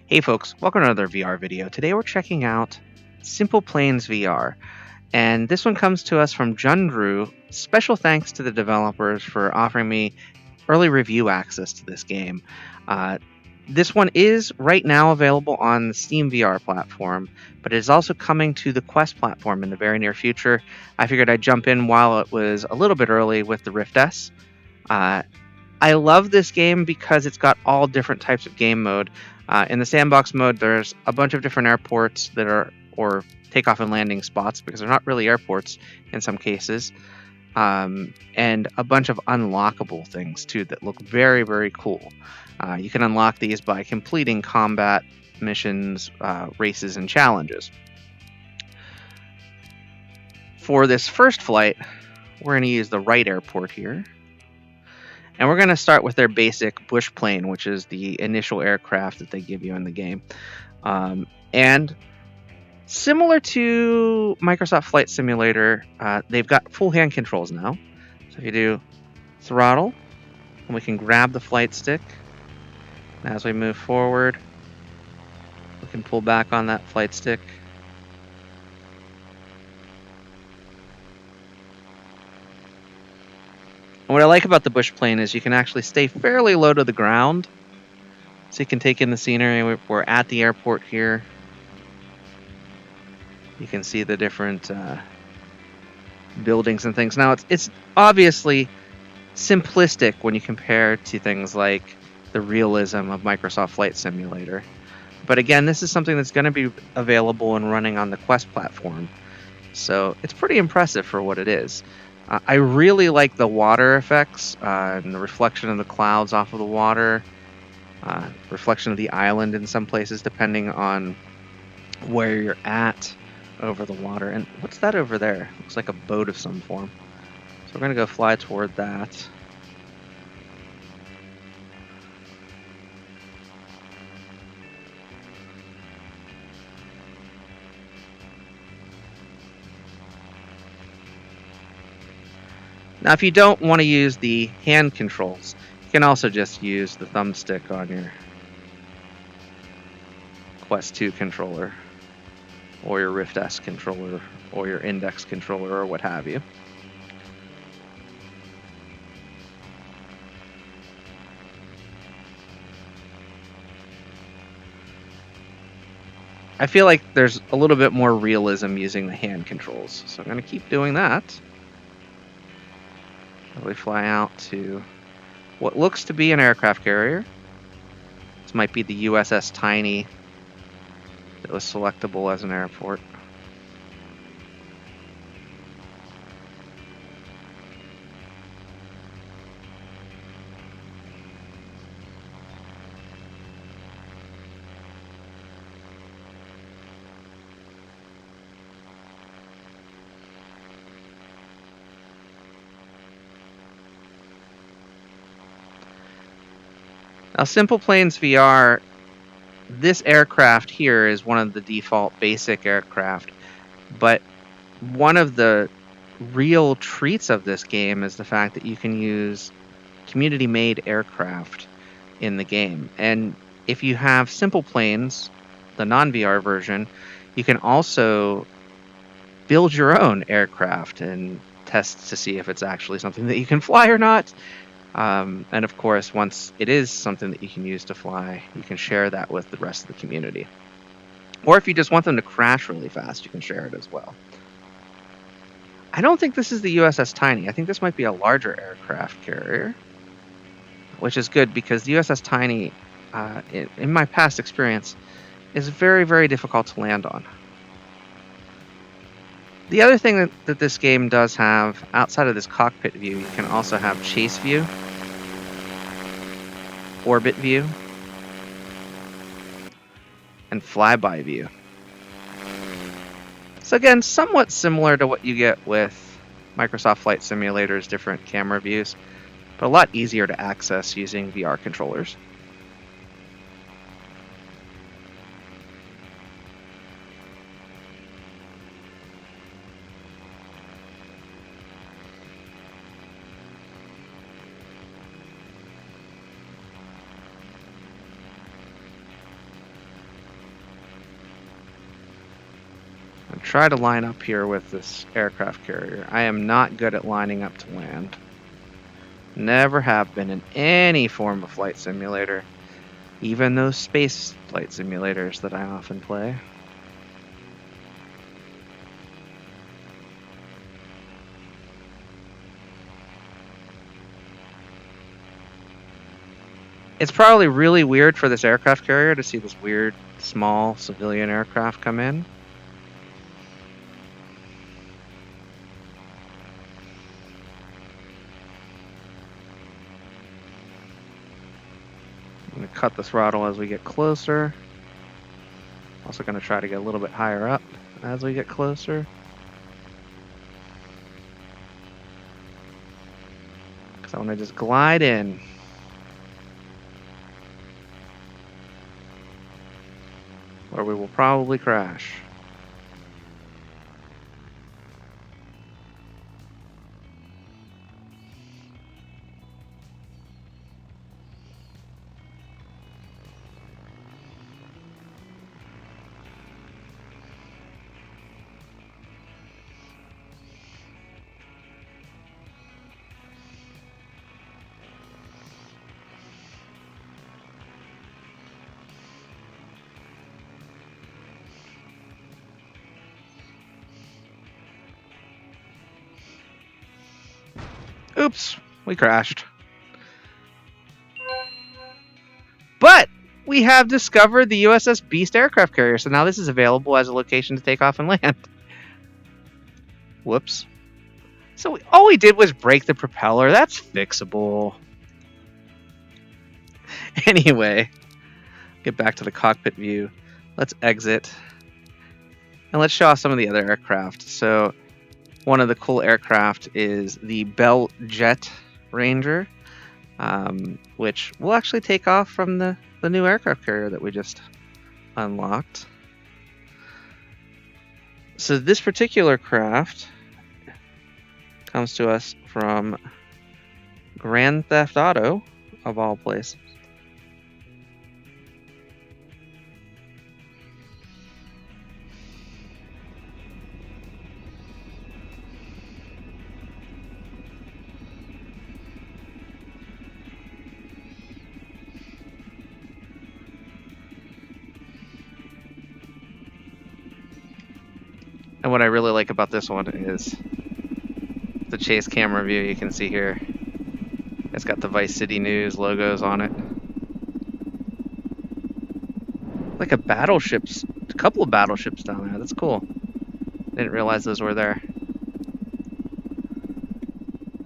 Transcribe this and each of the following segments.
Hey folks, welcome to another VR video. Today we're checking out SimplePlanes VR, and this one comes to us from Jundrew. Special thanks to the developers for offering me early review access to this game. This one is right now available on the Steam VR platform, but it is also coming to the Quest platform in the very near future. I figured I'd jump in while it was a little bit early with the Rift S. I love this game because it's got all different types of game mode. In the sandbox mode, there's a bunch of different airports that are, or takeoff and landing spots, because they're not really airports in some cases, and a bunch of unlockable things too that look very, very cool. You can unlock these by completing combat missions, races, and challenges. For this first flight, we're going to use the Wright Airport here. And we're going to start with their basic bush plane, which is the initial aircraft that they give you in the game. And similar to Microsoft Flight Simulator, they've got full hand controls now. So if you do throttle, and we can grab the flight stick. And as we move forward, we can pull back on that flight stick. And what I like about the bush plane is you can actually stay fairly low to the ground, so you can take in the scenery. We're at the airport here. You can see the different buildings and things. Now, it's obviously simplistic when you compare to things like the realism of Microsoft Flight Simulator. But again, this is something that's going to be available and running on the Quest platform. So it's pretty impressive for what it is. I really like the water effects and the reflection of the clouds off of the water, reflection of the island in some places, depending on where you're at over the water. And what's that over there? Looks like a boat of some form. So we're going to go fly toward that. Now, if you don't want to use the hand controls, you can also just use the thumbstick on your Quest 2 controller, or your Rift S controller, or your Index controller, or what have you. I feel like there's a little bit more realism using the hand controls, so I'm going to keep doing that. We fly out to what looks to be an aircraft carrier. This might be the USS Tiny that was selectable as an airport. Now, SimplePlanes VR, this aircraft here is one of the default basic aircraft, but one of the real treats of this game is the fact that you can use community-made aircraft in the game. And if you have SimplePlanes, the non-VR version, you can also build your own aircraft and test to see if it's actually something that you can fly or not. And of course, once it is something that you can use to fly, you can share that with the rest of the community. Or if you just want them to crash really fast, you can share it as well. I don't think this is the USS Tiny. I think this might be a larger aircraft carrier, which is good because the USS Tiny, in my past experience, is very, very difficult to land on. The other thing that this game does have, outside of this cockpit view, you can also have chase view, orbit view, and flyby view. So again, somewhat similar to what you get with Microsoft Flight Simulator's different camera views, but a lot easier to access using VR controllers. try to line up here with this aircraft carrier. I am not good at lining up to land. Never have been in any form of flight simulator. Even those space flight simulators that I often play. It's probably really weird for this aircraft carrier to see this weird, small civilian aircraft come in. I'm going to cut the throttle as we get closer. Also going to try to get a little bit higher up as we get closer. Because I want to just glide in. Or we will probably crash. Oops, we crashed. But we have discovered the USS Beast aircraft carrier, so now this is available as a location to take off and land. Whoops. So all we did was break the propeller. That's fixable. Anyway, get back to the cockpit view. Let's exit. And let's show off some of the other aircraft. So one of the cool aircraft is the Bell Jet Ranger, which will actually take off from the new aircraft carrier that we just unlocked. So this particular craft comes to us from Grand Theft Auto, of all places. And what I really like about this one is the chase camera view you can see here. It's got the Vice City News logos on it. Like a couple of battleships down there. That's cool. Didn't realize those were there.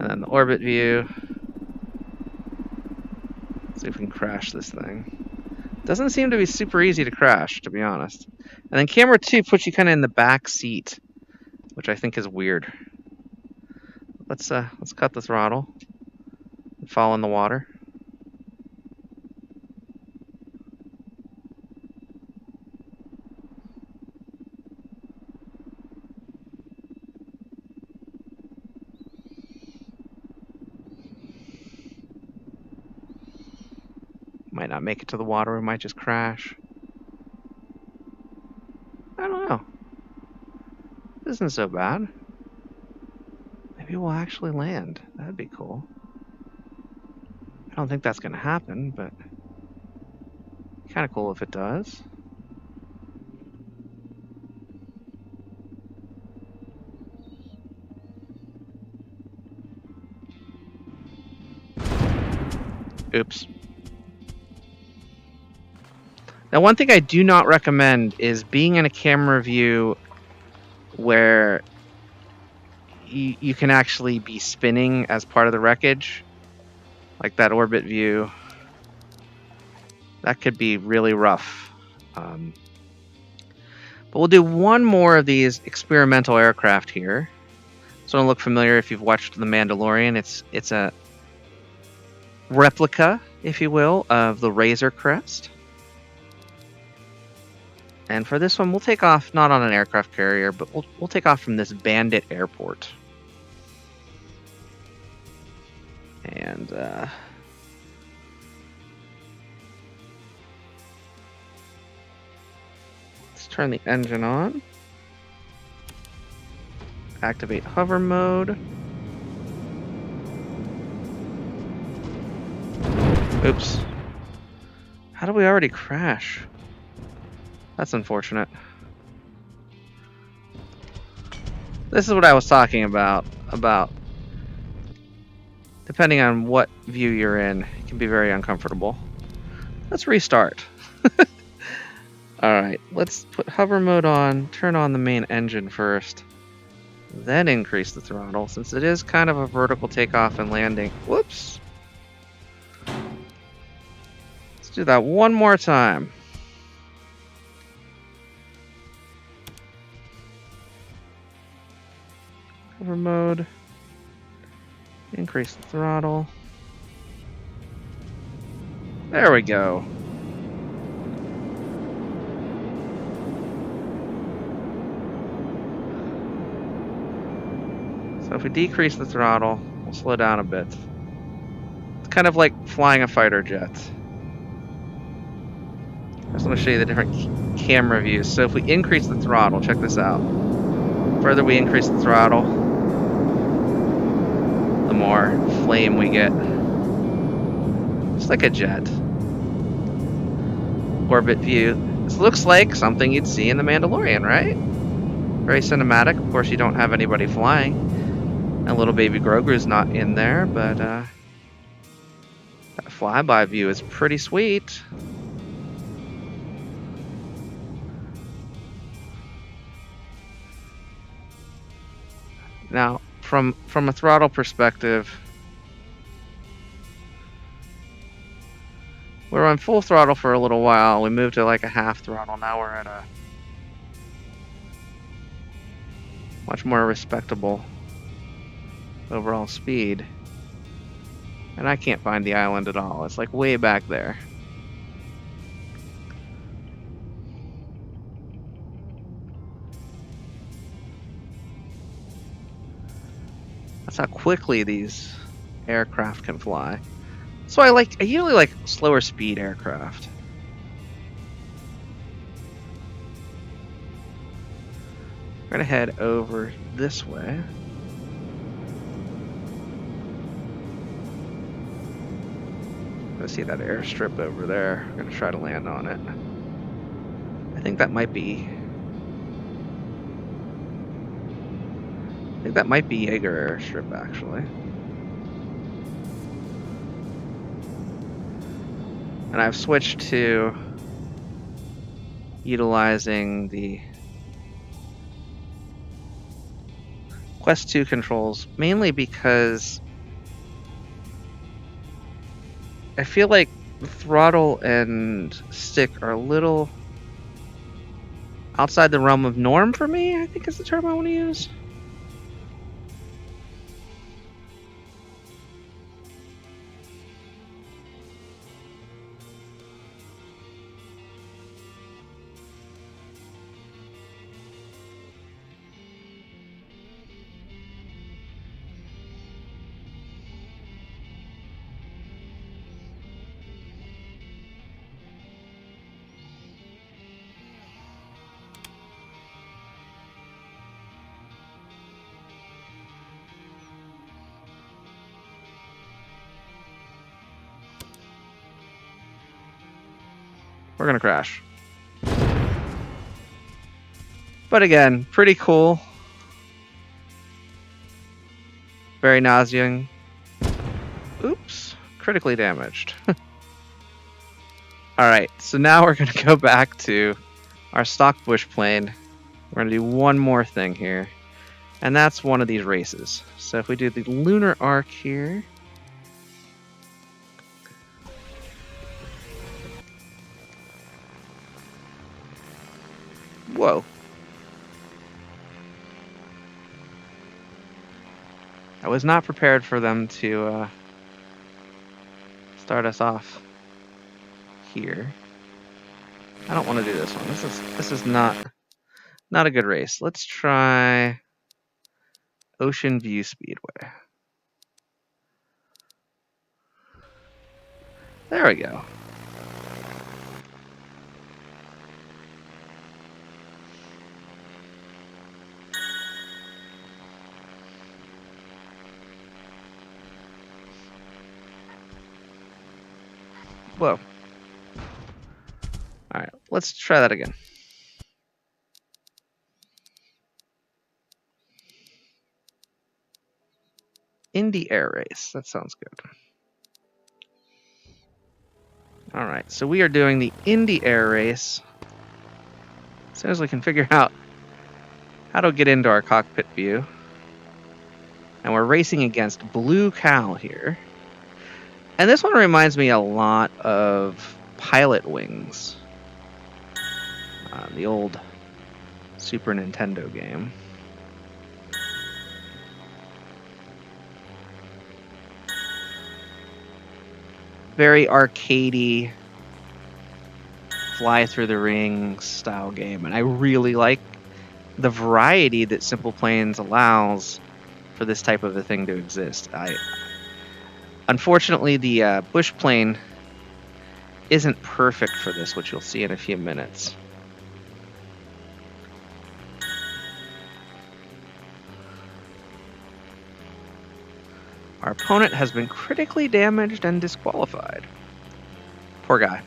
And then the orbit view. Let's see if we can crash this thing. Doesn't seem to be super easy to crash, to be honest. And then camera 2 puts you kind of in the back seat, which I think is weird. Let's cut the throttle and fall in the water. Might not make it to the water, we might just crash. I don't know. This isn't so bad. Maybe we'll actually land. That'd be cool. I don't think that's gonna happen, but kind of cool if it does. Oops. Now, one thing I do not recommend is being in a camera view where you can actually be spinning as part of the wreckage, like that orbit view. That could be really rough. But we'll do one more of these experimental aircraft here. So it'll look familiar if you've watched The Mandalorian. It's a replica, if you will, of the Razor Crest. And for this one, we'll take off not on an aircraft carrier, but we'll take off from this Bandit Airport. And let's turn the engine on. activate hover mode. Oops. How did we already crash? That's unfortunate. This is what I was talking about depending on what view you're in, it can be very uncomfortable. Let's restart. Alright, let's put hover mode on, turn on the main engine first, then increase the throttle, since it is kind of a vertical takeoff and landing. Whoops! Let's do that one more time. Hover mode, increase the throttle. There we go. So if we decrease the throttle, we'll slow down a bit. It's kind of like flying a fighter jet. I just want to show you the different camera views. So if we increase the throttle, check this out. The further we increase the throttle, the more flame we get. Just like a jet. Orbit view. This looks like something you'd see in The Mandalorian, right? Very cinematic. Of course, you don't have anybody flying. And little baby Grogu's not in there, but that flyby view is pretty sweet. Now, from a throttle perspective, we were on full throttle for a little while. We moved to like a half throttle. Now we're at a much more respectable overall speed. And I can't find the island at all. It's like way back there. That's how quickly these aircraft can fly. So I usually like slower speed aircraft. We're gonna head over this way. I see that airstrip over there. I'm gonna try to land on it. I think that might be Jaeger airstrip, actually. And I've switched to utilizing the Quest 2 controls, mainly because I feel like the throttle and stick are a little outside the realm of norm for me, I think is the term I want to use. We're gonna crash. But again, pretty cool. Very nauseating. Oops, critically damaged. Alright, so now we're gonna go back to our stock bush plane. We're gonna do one more thing here. And that's one of these races. So if we do the lunar arc here. Whoa. I was not prepared for them to start us off here. I don't want to do this one. This is not a good race. Let's try Ocean View Speedway. There we go. Let's try that again. Indy Air Race. That sounds good. All right, so we are doing the Indy Air Race. As soon as we can figure out how to get into our cockpit view. And we're racing against Blue Cow here. And this one reminds me a lot of Pilot Wings, the old Super Nintendo game. Very arcadey, fly through the rings style game. And I really like the variety that SimplePlanes allows for this type of a thing to exist. Unfortunately, the bush plane isn't perfect for this, which you'll see in a few minutes. Our opponent has been critically damaged and disqualified. Poor guy.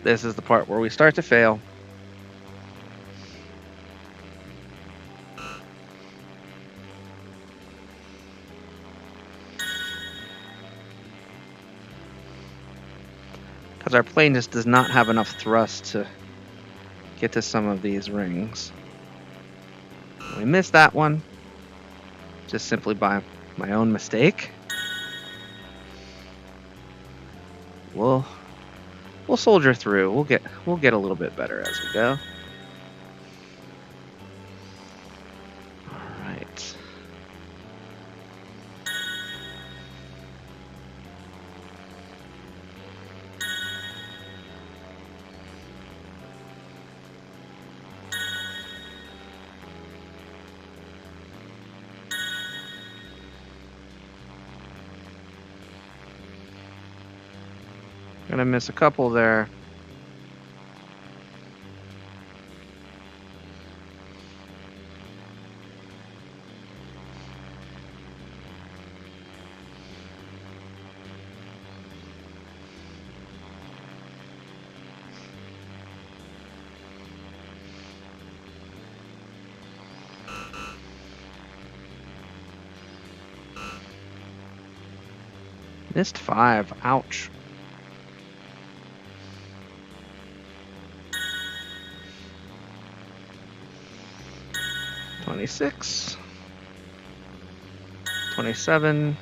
This is the part where we start to fail. Because our plane just does not have enough thrust to get to some of these rings. We missed that one, just simply by my own mistake. We'll soldier through. We'll get a little bit better as we go. All right. Gonna miss a couple there. Missed 5. Ouch. $26. $27. And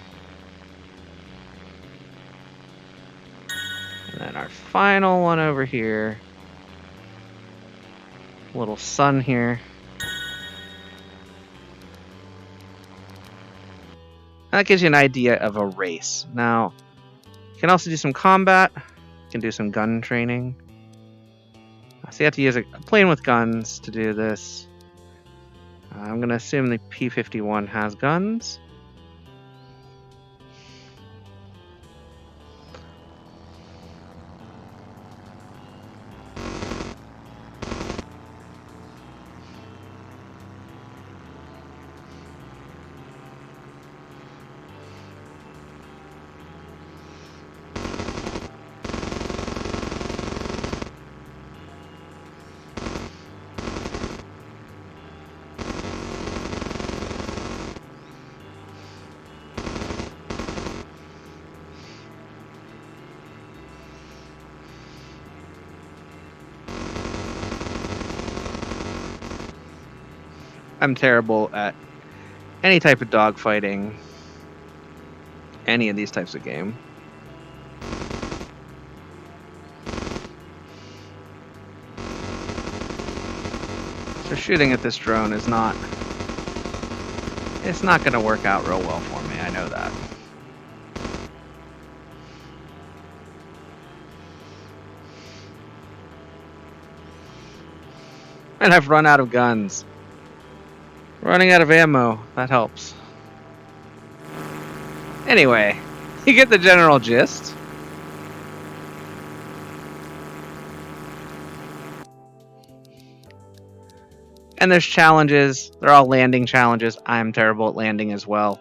then our final one over here. Little sun here. That gives you an idea of a race. Now, you can also do some combat. You can do some gun training. So you have to use a plane with guns to do this. I'm going to assume the P-51 has guns. I'm terrible at any type of dogfighting, any of these types of game. So shooting at this drone is not... It's not going to work out real well for me, I know that. And I've run out of guns. Running out of ammo, that helps. Anyway, you get the general gist. And there's challenges. They're all landing challenges. I'm terrible at landing as well.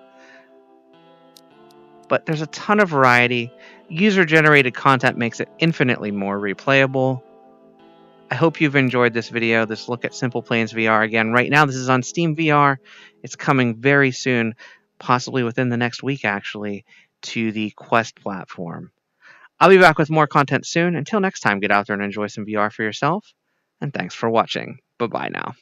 But there's a ton of variety. User-generated content makes it infinitely more replayable. I hope you've enjoyed this video, this look at SimplePlanes VR. Again, right now this is on Steam VR. It's coming very soon, possibly within the next week actually, to the Quest platform. I'll be back with more content soon. Until next time, get out there and enjoy some VR for yourself. And thanks for watching. Bye-bye now.